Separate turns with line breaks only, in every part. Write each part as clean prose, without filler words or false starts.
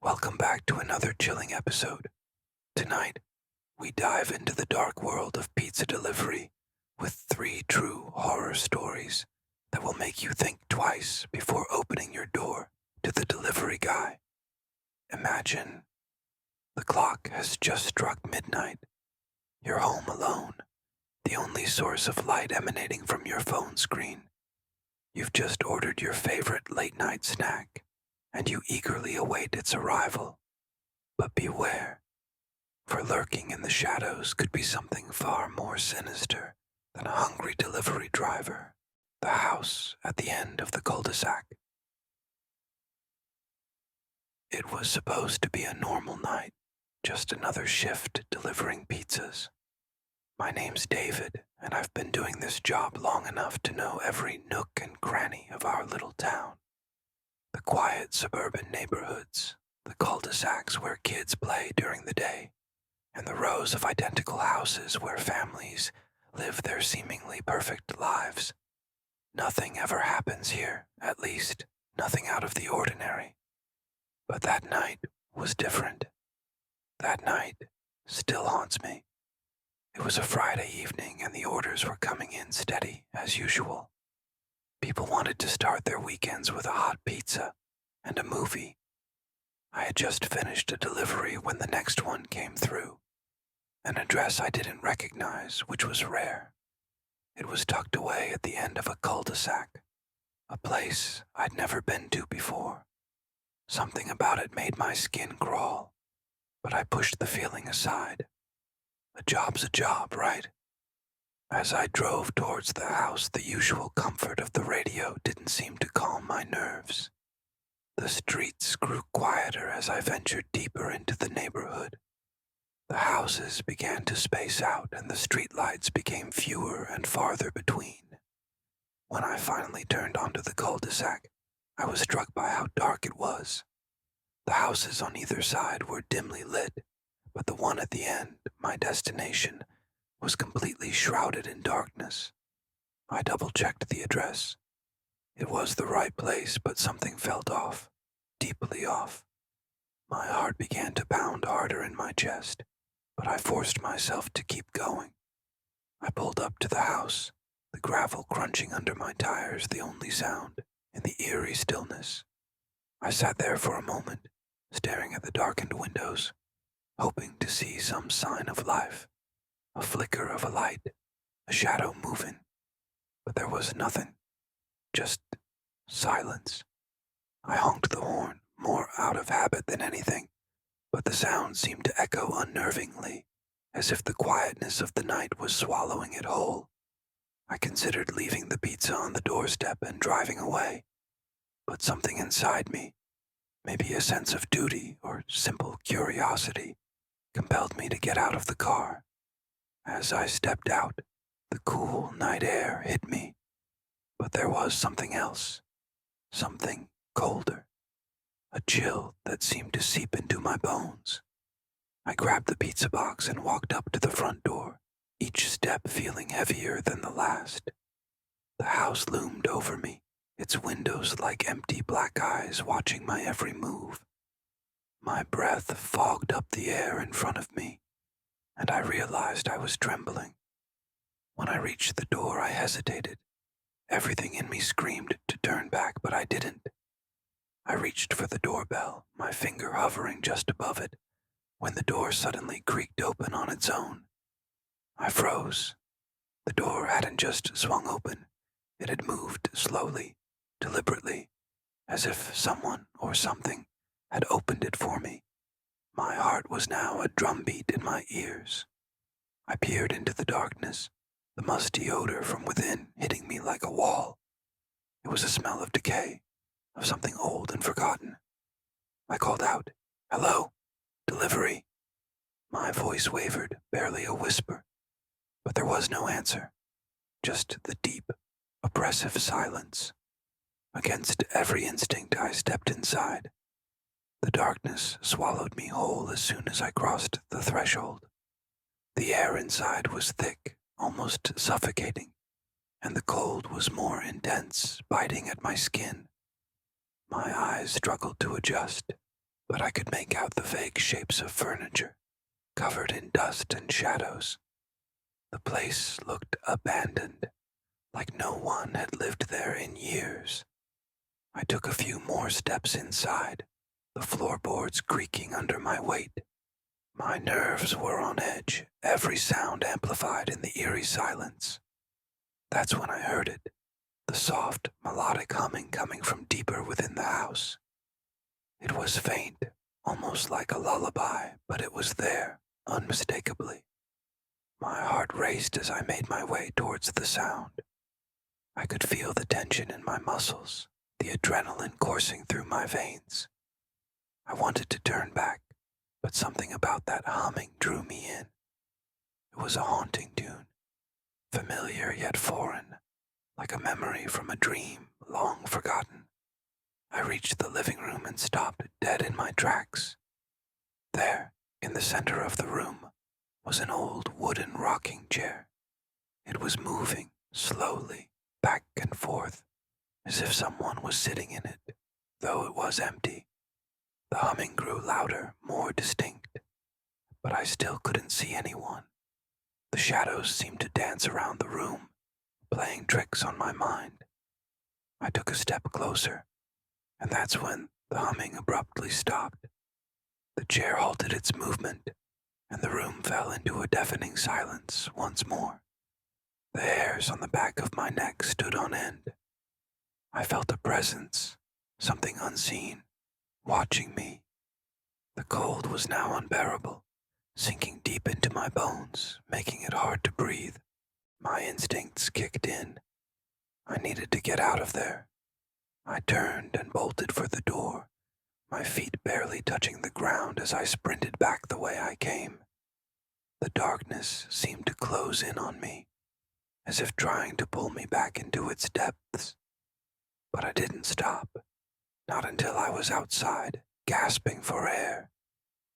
Welcome back to another chilling episode. Tonight, we dive into the dark world of pizza delivery with three true horror stories that will make you think twice before opening your door to the delivery guy. Imagine the clock has just struck midnight. You're home alone, the only source of light emanating from your phone screen. You've just ordered your favorite late-night snack, and you eagerly await its arrival. But beware, for lurking in the shadows could be something far more sinister than a hungry delivery driver. The house at the end of the cul-de-sac. It was supposed to be a normal night, just another shift delivering pizzas. My name's David, and I've been doing this job long enough to know every nook and cranny of our little town. The quiet suburban neighborhoods, the cul-de-sacs where kids play during the day, and the rows of identical houses where families live their seemingly perfect lives. Nothing ever happens here, at least, nothing out of the ordinary. But that night was different. That night still haunts me. It was a Friday evening and the orders were coming in steady, as usual. People wanted to start their weekends with a hot pizza and a movie. I had just finished a delivery when the next one came through. An address I didn't recognize, which was rare. It was tucked away at the end of a cul-de-sac, a place I'd never been to before. Something about it made my skin crawl, but I pushed the feeling aside. A job's a job, right? As I drove towards the house, the usual comfort of the radio didn't seem to calm my nerves. The streets grew quieter as I ventured deeper into the neighborhood. The houses began to space out and the streetlights became fewer and farther between. When I finally turned onto the cul-de-sac, I was struck by how dark it was. The houses on either side were dimly lit, but the one at the end, my destination, was completely shrouded in darkness. I double-checked the address. It was the right place, but something felt off, deeply off. My heart began to pound harder in my chest, but I forced myself to keep going. I pulled up to the house, the gravel crunching under my tires the only sound in the eerie stillness. I sat there for a moment, staring at the darkened windows, hoping to see some sign of life, a flicker of a light, a shadow moving. But there was nothing, just silence. I honked the horn, more out of habit than anything, but the sound seemed to echo unnervingly, as if the quietness of the night was swallowing it whole. I considered leaving the pizza on the doorstep and driving away, but something inside me, maybe a sense of duty or simple curiosity, compelled me to get out of the car. As I stepped out, the cool night air hit me, but there was something else, something colder, a chill that seemed to seep into my bones. I grabbed the pizza box and walked up to the front door, each step feeling heavier than the last. The house loomed over me, its windows like empty black eyes watching my every move. My breath fogged up the air in front of me, and I realized I was trembling. When I reached the door, I hesitated. Everything in me screamed to turn back, but I didn't. I reached for the doorbell, my finger hovering just above it, when the door suddenly creaked open on its own. I froze. The door hadn't just swung open. It had moved slowly, deliberately, as if someone or something had opened it for me. My heart was now a drumbeat in my ears. I peered into the darkness, the musty odor from within hitting me like a wall. It was a smell of decay, of something old and forgotten. I called out, "Hello? Delivery?" My voice wavered, barely a whisper, but there was no answer, just the deep, oppressive silence. Against every instinct, I stepped inside. The darkness swallowed me whole as soon as I crossed the threshold. The air inside was thick, almost suffocating, and the cold was more intense, biting at my skin. My eyes struggled to adjust, but I could make out the vague shapes of furniture, covered in dust and shadows. The place looked abandoned, like no one had lived there in years. I took a few more steps inside, the floorboards creaking under my weight. My nerves were on edge, every sound amplified in the eerie silence. That's when I heard it, the soft, melodic humming coming from deeper within the house. It was faint, almost like a lullaby, but it was there, unmistakably. My heart raced as I made my way towards the sound. I could feel the tension in my muscles, the adrenaline coursing through my veins. I wanted to turn back, but something about that humming drew me in. It was a haunting tune, familiar yet foreign, like a memory from a dream long forgotten. I reached the living room and stopped dead in my tracks. There, in the center of the room, was an old wooden rocking chair. It was moving slowly, back and forth, as if someone was sitting in it, though it was empty. The humming grew louder, more distinct, but I still couldn't see anyone. The shadows seemed to dance around the room, playing tricks on my mind. I took a step closer, and that's when the humming abruptly stopped. The chair halted its movement, and the room fell into a deafening silence once more. The hairs on the back of my neck stood on end. I felt a presence, something unseen, watching me. The cold was now unbearable, sinking deep into my bones, making it hard to breathe. My instincts kicked in. I needed to get out of there. I turned and bolted for the door, my feet barely touching the ground as I sprinted back the way I came. The darkness seemed to close in on me, as if trying to pull me back into its depths. But I didn't stop, not until I was outside, gasping for air,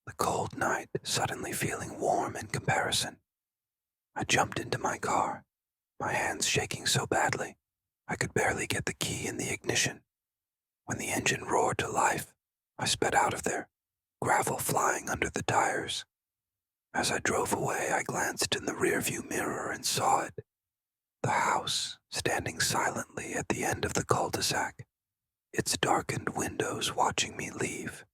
the cold night suddenly feeling warm in comparison. I jumped into my car, my hands shaking so badly I could barely get the key in the ignition. When the engine roared to life, I sped out of there, gravel flying under the tires. As I drove away, I glanced in the rearview mirror and saw it. The house, standing silently at the end of the cul-de-sac, its darkened windows watching me leave.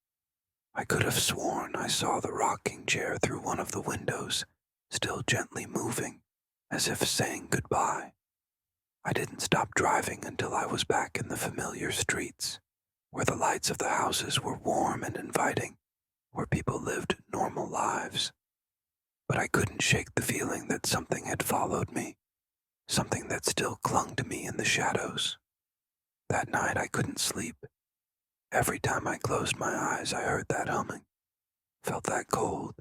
I could have sworn I saw the rocking chair through one of the windows, still gently moving, as if saying goodbye. I didn't stop driving until I was back in the familiar streets, where the lights of the houses were warm and inviting, where people lived normal lives. But I couldn't shake the feeling that something had followed me, something that still clung to me in the shadows. That night I couldn't sleep. Every time I closed my eyes, I heard that humming, felt that cold.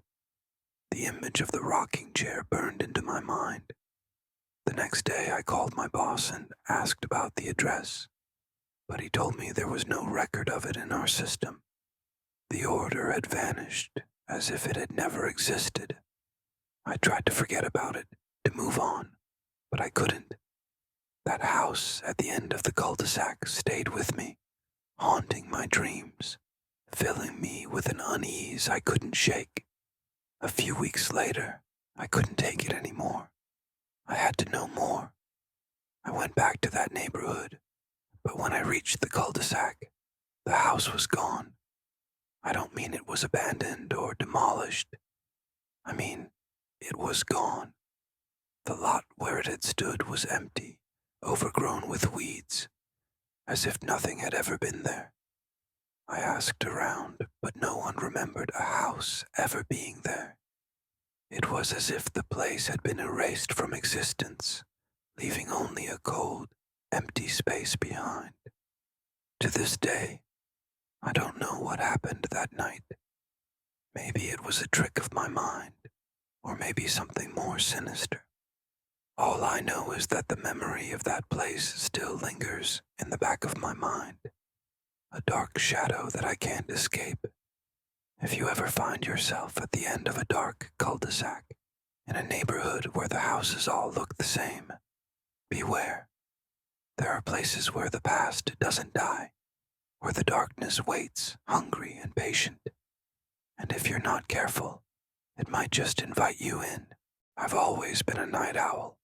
The image of the rocking chair burned into my mind. The next day I called my boss and asked about the address, but he told me there was no record of it in our system. The order had vanished, as if it had never existed. I tried to forget about it, to move on, but I couldn't. That house at the end of the cul-de-sac stayed with me, haunting my dreams, filling me with an unease I couldn't shake. A few weeks later, I couldn't take it anymore. I had to know more. I went back to that neighborhood, but when I reached the cul-de-sac, the house was gone. I don't mean it was abandoned or demolished. I mean, it was gone. The lot where it had stood was empty, overgrown with weeds, as if nothing had ever been there. I asked around, but no one remembered a house ever being there. It was as if the place had been erased from existence, leaving only a cold, empty space behind. To this day, I don't know what happened that night. Maybe it was a trick of my mind, or maybe something more sinister. All I know is that the memory of that place still lingers in the back of my mind, a dark shadow that I can't escape. If you ever find yourself at the end of a dark cul-de-sac, in a neighborhood where the houses all look the same, beware. There are places where the past doesn't die, where the darkness waits, hungry and patient, and if you're not careful, it might just invite you in. I've always been a night owl.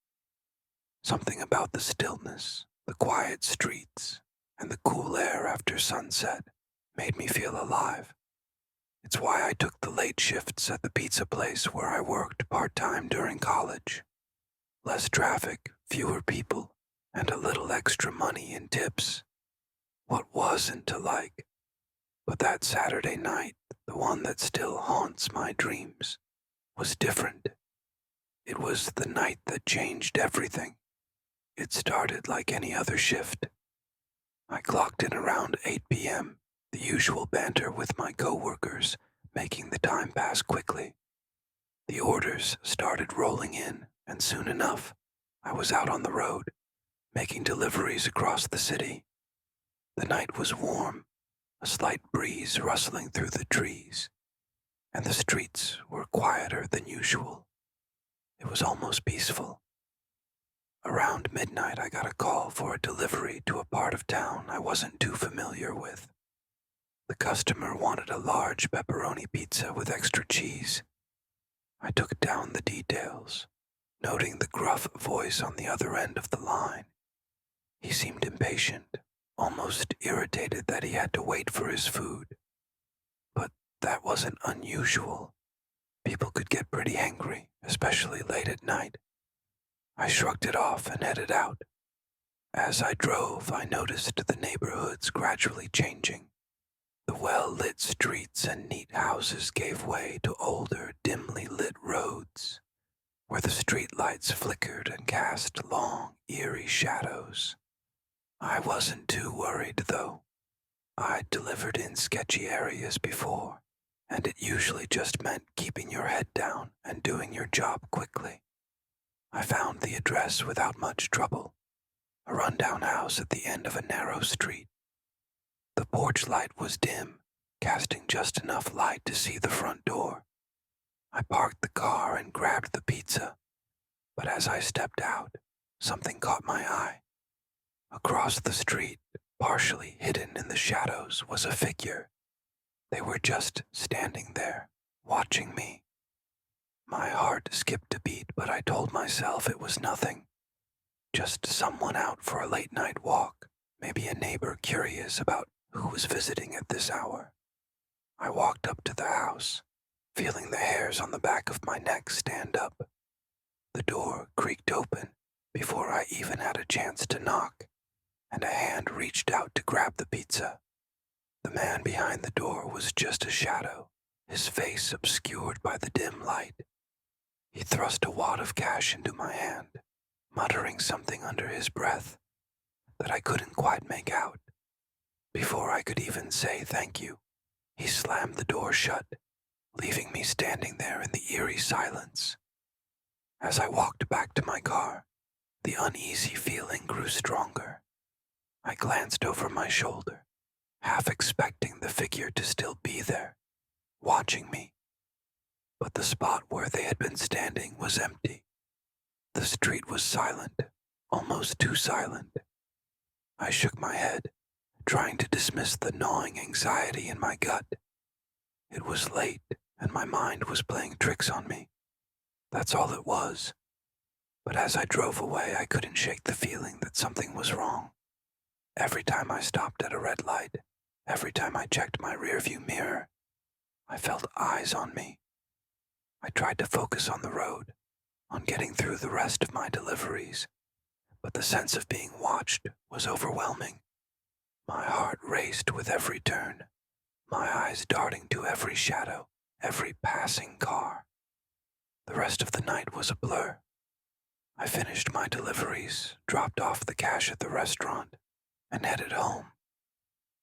Something about the stillness, the quiet streets, and the cool air after sunset made me feel alive. It's why I took the late shifts at the pizza place where I worked part-time during college. Less traffic, fewer people, and a little extra money in tips. What wasn't to like? But that Saturday night, the one that still haunts my dreams, was different. It was the night that changed everything. It started like any other shift. I clocked in around 8 p.m., the usual banter with my coworkers, making the time pass quickly. The orders started rolling in, and soon enough, I was out on the road, making deliveries across the city. The night was warm, a slight breeze rustling through the trees, and the streets were quieter than usual. It was almost peaceful. Around midnight, I got a call for a delivery to a part of town I wasn't too familiar with. The customer wanted a large pepperoni pizza with extra cheese. I took down the details, noting the gruff voice on the other end of the line. He seemed impatient, almost irritated that he had to wait for his food. But that wasn't unusual. People could get pretty angry, especially late at night. I shrugged it off and headed out. As I drove, I noticed the neighborhoods gradually changing. The well-lit streets and neat houses gave way to older, dimly lit roads, where the street lights flickered and cast long, eerie shadows. I wasn't too worried, though. I'd delivered in sketchy areas before, and it usually just meant keeping your head down and doing your job quickly. I found the address without much trouble, a rundown house at the end of a narrow street. The porch light was dim, casting just enough light to see the front door. I parked the car and grabbed the pizza, but as I stepped out, something caught my eye. Across the street, partially hidden in the shadows, was a figure. They were just standing there, watching me. My heart skipped a beat, but I told myself it was nothing. Just someone out for a late-night walk, maybe a neighbor curious about who was visiting at this hour. I walked up to the house, feeling the hairs on the back of my neck stand up. The door creaked open before I even had a chance to knock, and a hand reached out to grab the pizza. The man behind the door was just a shadow, his face obscured by the dim light. He thrust a wad of cash into my hand, muttering something under his breath that I couldn't quite make out. Before I could even say thank you, he slammed the door shut, leaving me standing there in the eerie silence. As I walked back to my car, the uneasy feeling grew stronger. I glanced over my shoulder, half expecting the figure to still be there, watching me. But the spot where they had been standing was empty. The street was silent, almost too silent. I shook my head, trying to dismiss the gnawing anxiety in my gut. It was late, and my mind was playing tricks on me. That's all it was. But as I drove away, I couldn't shake the feeling that something was wrong. Every time I stopped at a red light, every time I checked my rearview mirror, I felt eyes on me. I tried to focus on the road, on getting through the rest of my deliveries, but the sense of being watched was overwhelming. My heart raced with every turn, my eyes darting to every shadow, every passing car. The rest of the night was a blur. I finished my deliveries, dropped off the cash at the restaurant, and headed home.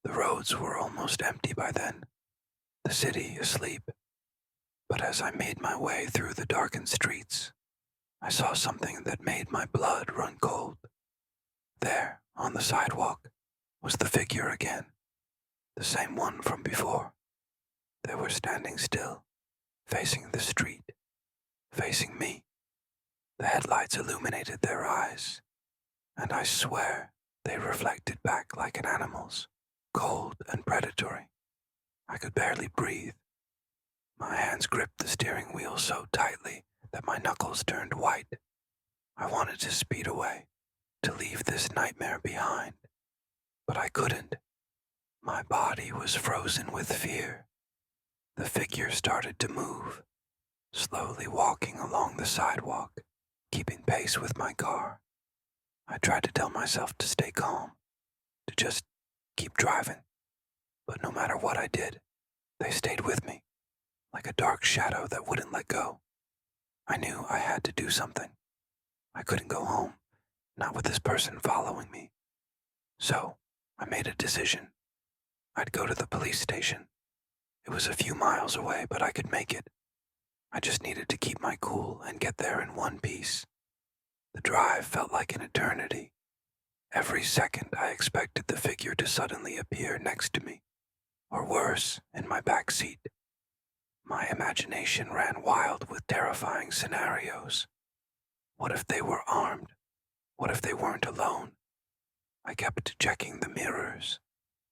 The roads were almost empty by then, the city asleep. But as I made my way through the darkened streets, I saw something that made my blood run cold. There, on the sidewalk, was the figure again, the same one from before. They were standing still, facing the street, facing me. The headlights illuminated their eyes, and I swear they reflected back like an animal's, cold and predatory. I could barely breathe. My hands gripped the steering wheel so tightly that my knuckles turned white. I wanted to speed away, to leave this nightmare behind, but I couldn't. My body was frozen with fear. The figure started to move, slowly walking along the sidewalk, keeping pace with my car. I tried to tell myself to stay calm, to just keep driving, but no matter what I did, they stayed with me, like a dark shadow that wouldn't let go. I knew I had to do something. I couldn't go home, not with this person following me. So, I made a decision. I'd go to the police station. It was a few miles away, but I could make it. I just needed to keep my cool and get there in one piece. The drive felt like an eternity. Every second I expected the figure to suddenly appear next to me, or worse, in my back seat. My imagination ran wild with terrifying scenarios. What if they were armed? What if they weren't alone? I kept checking the mirrors,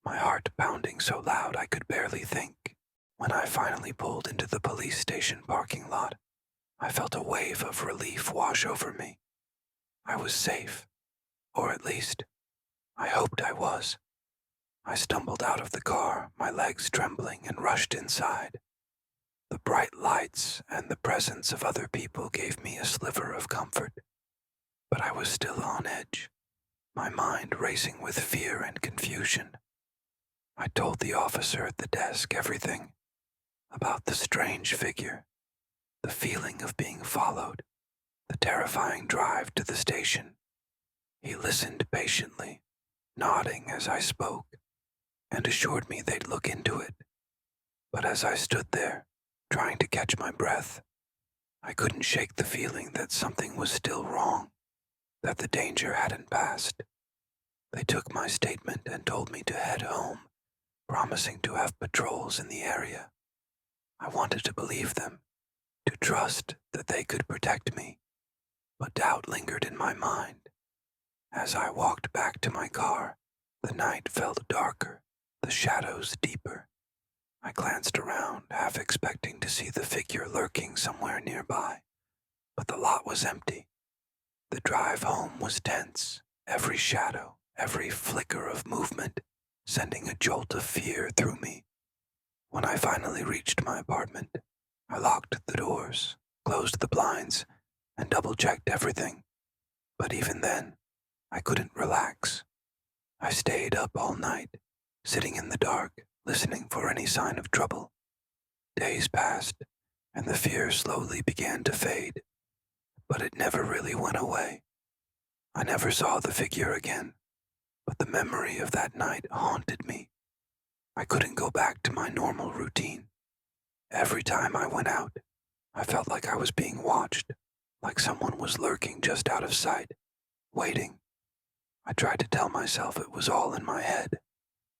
my heart pounding so loud I could barely think. When I finally pulled into the police station parking lot, I felt a wave of relief wash over me. I was safe, or at least, I hoped I was. I stumbled out of the car, my legs trembling, and rushed inside. The bright lights and the presence of other people gave me a sliver of comfort, but I was still on edge, my mind racing with fear and confusion. I told the officer at the desk everything about the strange figure, the feeling of being followed, the terrifying drive to the station. He listened patiently, nodding as I spoke, and assured me they'd look into it. But as I stood there, trying to catch my breath, I couldn't shake the feeling that something was still wrong, that the danger hadn't passed. They took my statement and told me to head home, promising to have patrols in the area. I wanted to believe them, to trust that they could protect me, but doubt lingered in my mind. As I walked back to my car, the night felt darker, the shadows deeper. I glanced around, half expecting to see the figure lurking somewhere nearby, but the lot was empty. The drive home was tense, every shadow, every flicker of movement, sending a jolt of fear through me. When I finally reached my apartment, I locked the doors, closed the blinds, and double-checked everything. But even then, I couldn't relax. I stayed up all night, sitting in the dark, listening for any sign of trouble. Days passed, and the fear slowly began to fade, but it never really went away. I never saw the figure again, but the memory of that night haunted me. I couldn't go back to my normal routine. Every time I went out, I felt like I was being watched, like someone was lurking just out of sight, waiting. I tried to tell myself it was all in my head,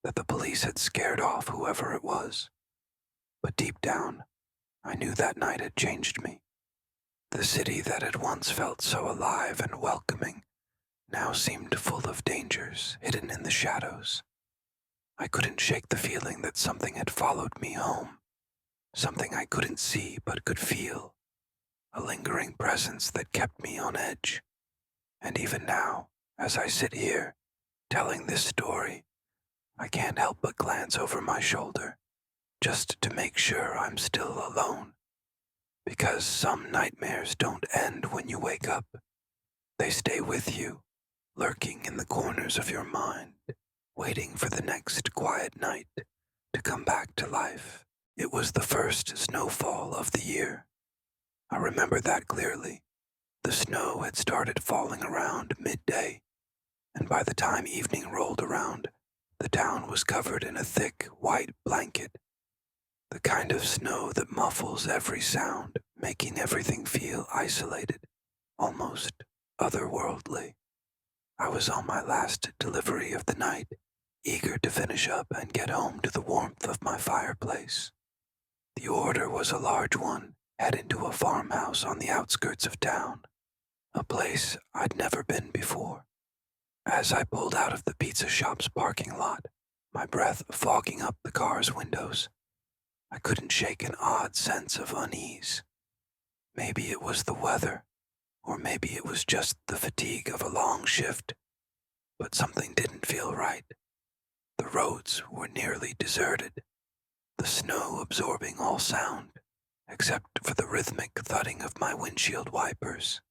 that the police had scared off whoever it was. But deep down, I knew that night had changed me. The city that had once felt so alive and welcoming now seemed full of dangers hidden in the shadows. I couldn't shake the feeling that something had followed me home, something I couldn't see but could feel, a lingering presence that kept me on edge. And even now, as I sit here, telling this story, I can't help but glance over my shoulder, just to make sure I'm still alone. Because some nightmares don't end when you wake up. They stay with you, lurking in the corners of your mind, waiting for the next quiet night to come back to life. It was the first snowfall of the year. I remember that clearly. The snow had started falling around midday, and by the time evening rolled around, the town was covered in a thick, white blanket. The kind of snow that muffles every sound, making everything feel isolated, almost otherworldly. I was on my last delivery of the night, eager to finish up and get home to the warmth of my fireplace. The order was a large one, heading to a farmhouse on the outskirts of town, a place I'd never been before. As I pulled out of the pizza shop's parking lot, my breath fogging up the car's windows, I couldn't shake an odd sense of unease. Maybe it was the weather, or maybe it was just the fatigue of a long shift, but something didn't feel right. The roads were nearly deserted, the snow absorbing all sound, except for the rhythmic thudding of my windshield wipers.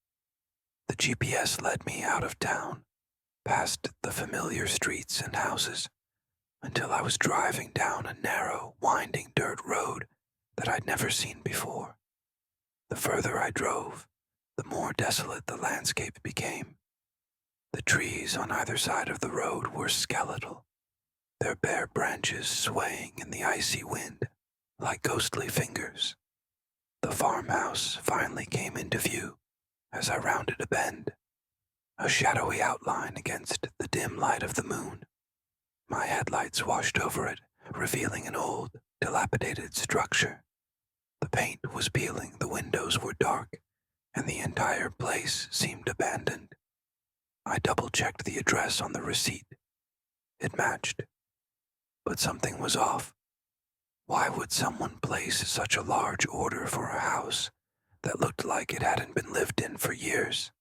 The GPS led me out of town, past the familiar streets and houses, until I was driving down a narrow, winding dirt road that I'd never seen before. The further I drove, the more desolate the landscape became. The trees on either side of the road were skeletal, their bare branches swaying in the icy wind like ghostly fingers. The farmhouse finally came into view as I rounded a bend, a shadowy outline against the dim light of the moon. My headlights washed over it, revealing an old, dilapidated structure. The paint was peeling, the windows were dark, and the entire place seemed abandoned. I double-checked the address on the receipt. It matched. But something was off. Why would someone place such a large order for a house that looked like it hadn't been lived in for years?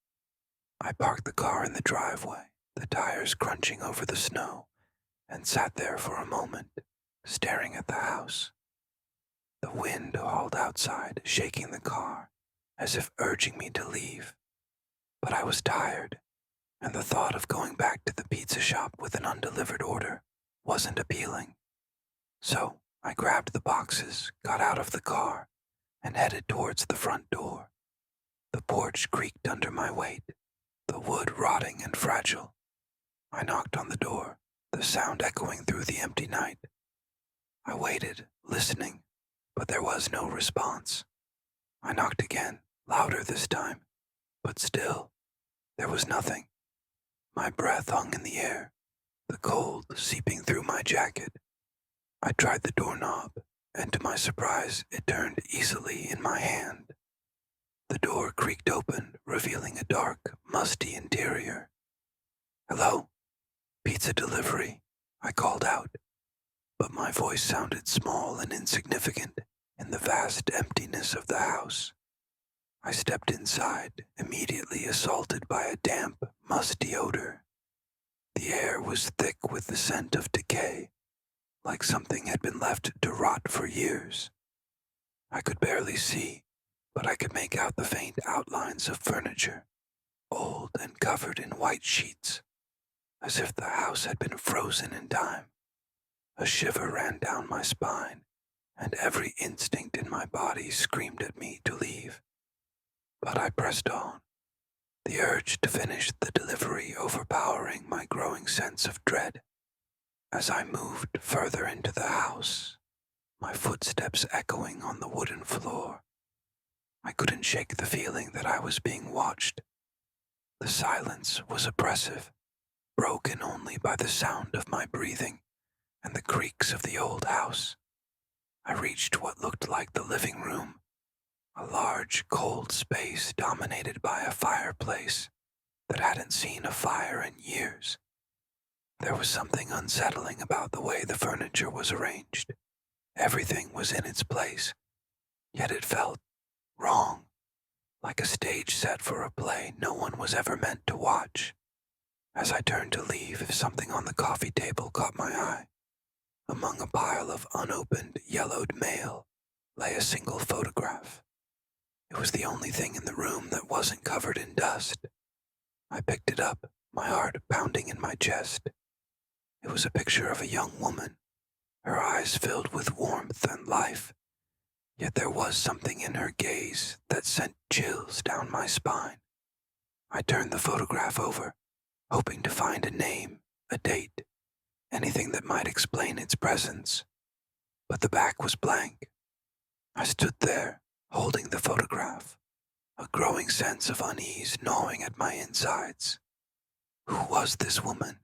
I parked the car in the driveway, the tires crunching over the snow, and sat there for a moment, staring at the house. The wind hauled outside, shaking the car, as if urging me to leave. But I was tired, and the thought of going back to the pizza shop with an undelivered order wasn't appealing. So I grabbed the boxes, got out of the car, and headed towards the front door. The porch creaked under my weight, the wood rotting and fragile. I knocked on the door, the sound echoing through the empty night. I waited, listening, but there was no response. I knocked again, louder this time, but still, there was nothing. My breath hung in the air, the cold seeping through my jacket. I tried the doorknob, and to my surprise, it turned easily in my hand. The door creaked open, revealing a dark, musty interior. "Hello? Pizza delivery," I called out, but my voice sounded small and insignificant in the vast emptiness of the house. I stepped inside, immediately assaulted by a damp, musty odor. The air was thick with the scent of decay, like something had been left to rot for years. I could barely see, but I could make out the faint outlines of furniture, old and covered in white sheets, as if the house had been frozen in time. A shiver ran down my spine, and every instinct in my body screamed at me to leave. But I pressed on, the urge to finish the delivery overpowering my growing sense of dread. As I moved further into the house, my footsteps echoing on the wooden floor, I couldn't shake the feeling that I was being watched. The silence was oppressive, broken only by the sound of my breathing and the creaks of the old house. I reached what looked like the living room, a large, cold space dominated by a fireplace that hadn't seen a fire in years. There was something unsettling about the way the furniture was arranged. Everything was in its place, yet it felt wrong, like a stage set for a play no one was ever meant to watch. As I turned to leave, something on the coffee table caught my eye. Among a pile of unopened, yellowed mail lay a single photograph. It was the only thing in the room that wasn't covered in dust. I picked it up, my heart pounding in my chest. It was a picture of a young woman, her eyes filled with warmth and life, yet there was something in her gaze that sent chills down my spine. I turned the photograph over, hoping to find a name, a date, anything that might explain its presence. But the back was blank. I stood there, holding the photograph, a growing sense of unease gnawing at my insides. Who was this woman?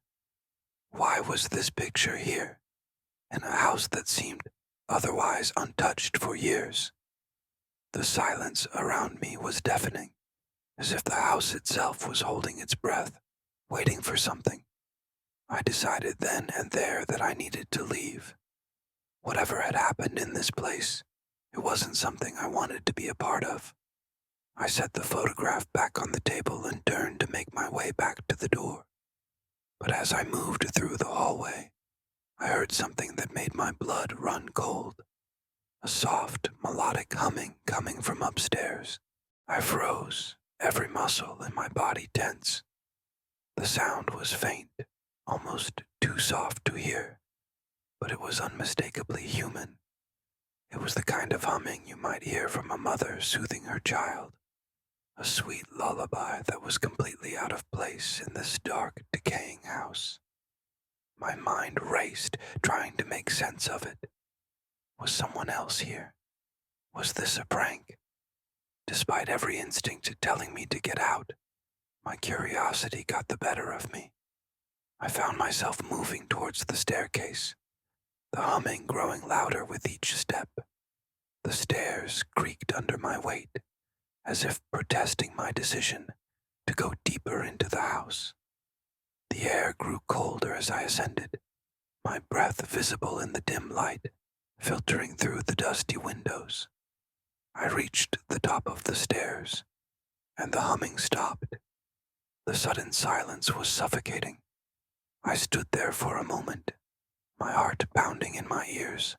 Why was this picture here, in a house that seemed otherwise untouched for years? The silence around me was deafening, as if the house itself was holding its breath, waiting for something. I decided then and there that I needed to leave. Whatever had happened in this place, it wasn't something I wanted to be a part of. I set the photograph back on the table and turned to make my way back to the door. But as I moved through the hallway, I heard something that made my blood run cold. A soft, melodic humming coming from upstairs. I froze, every muscle in my body tense. The sound was faint, almost too soft to hear, but it was unmistakably human. It was the kind of humming you might hear from a mother soothing her child, a sweet lullaby that was completely out of place in this dark, decaying house. My mind raced, trying to make sense of it. Was someone else here? Was this a prank? Despite every instinct telling me to get out, my curiosity got the better of me. I found myself moving towards the staircase, the humming growing louder with each step. The stairs creaked under my weight, as if protesting my decision to go deeper into the house. The air grew colder as I ascended, my breath visible in the dim light, filtering through the dusty windows. I reached the top of the stairs, and the humming stopped. The sudden silence was suffocating. I stood there for a moment, my heart pounding in my ears,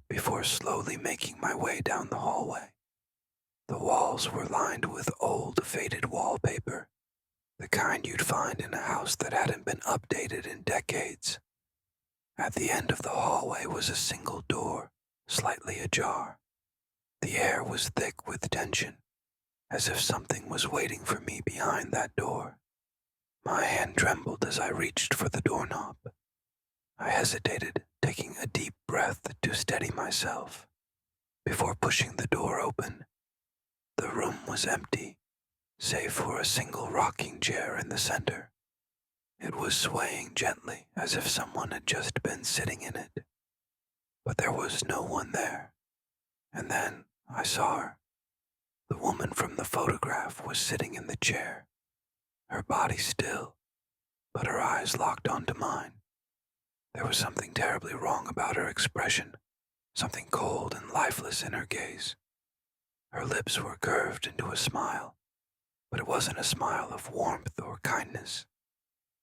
before slowly making my way down the hallway. The walls were lined with old, faded wallpaper, the kind you'd find in a house that hadn't been updated in decades. At the end of the hallway was a single door, slightly ajar. The air was thick with tension, as if something was waiting for me behind that door. My hand trembled as I reached for the doorknob. I hesitated, taking a deep breath to steady myself, before pushing the door open. The room was empty, save for a single rocking chair in the center. It was swaying gently as if someone had just been sitting in it. But there was no one there. And then I saw her. The woman from the photograph was sitting in the chair, her body still, but her eyes locked onto mine. There was something terribly wrong about her expression, something cold and lifeless in her gaze. Her lips were curved into a smile, but it wasn't a smile of warmth or kindness.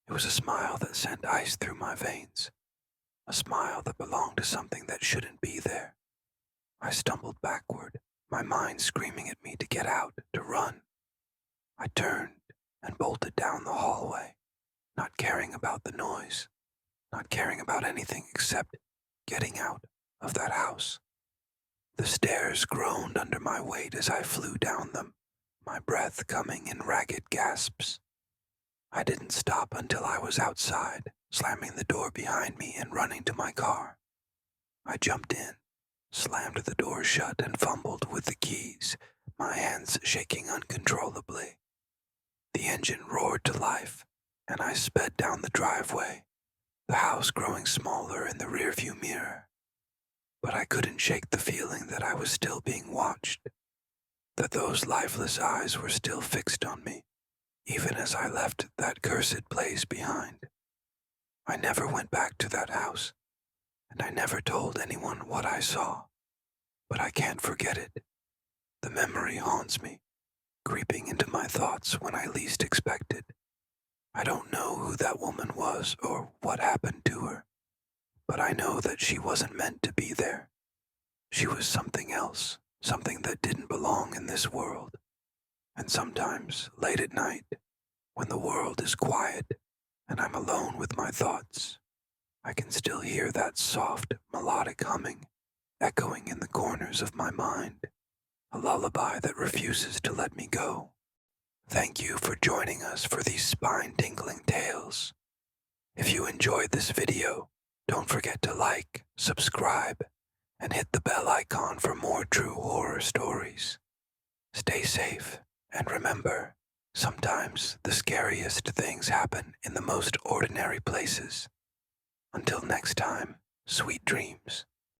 It was a smile that sent ice through my veins, a smile that belonged to something that shouldn't be there. I stumbled backward, my mind screaming at me to get out, to run. I turned and bolted down the hallway, not caring about the noise, not caring about anything except getting out of that house. The stairs groaned under my weight as I flew down them, my breath coming in ragged gasps. I didn't stop until I was outside, slamming the door behind me and running to my car. I jumped in, slammed the door shut and fumbled with the keys, my hands shaking uncontrollably. The engine roared to life, and I sped down the driveway, the house growing smaller in the rearview mirror. But I couldn't shake the feeling that I was still being watched, that those lifeless eyes were still fixed on me, even as I left that cursed place behind. I never went back to that house, and I never told anyone what I saw, but I can't forget it. The memory haunts me, creeping into my thoughts when I least expected. I don't know who that woman was or what happened to her, but I know that she wasn't meant to be there. She was something else, something that didn't belong in this world. And sometimes, late at night, when the world is quiet and I'm alone with my thoughts, I can still hear that soft, melodic humming echoing in the corners of my mind, a lullaby that refuses to let me go. Thank you for joining us for these spine-tingling tales. If you enjoyed this video, don't forget to like, subscribe, and hit the bell icon for more true horror stories. Stay safe, and remember, sometimes the scariest things happen in the most ordinary places. Until next time, sweet dreams.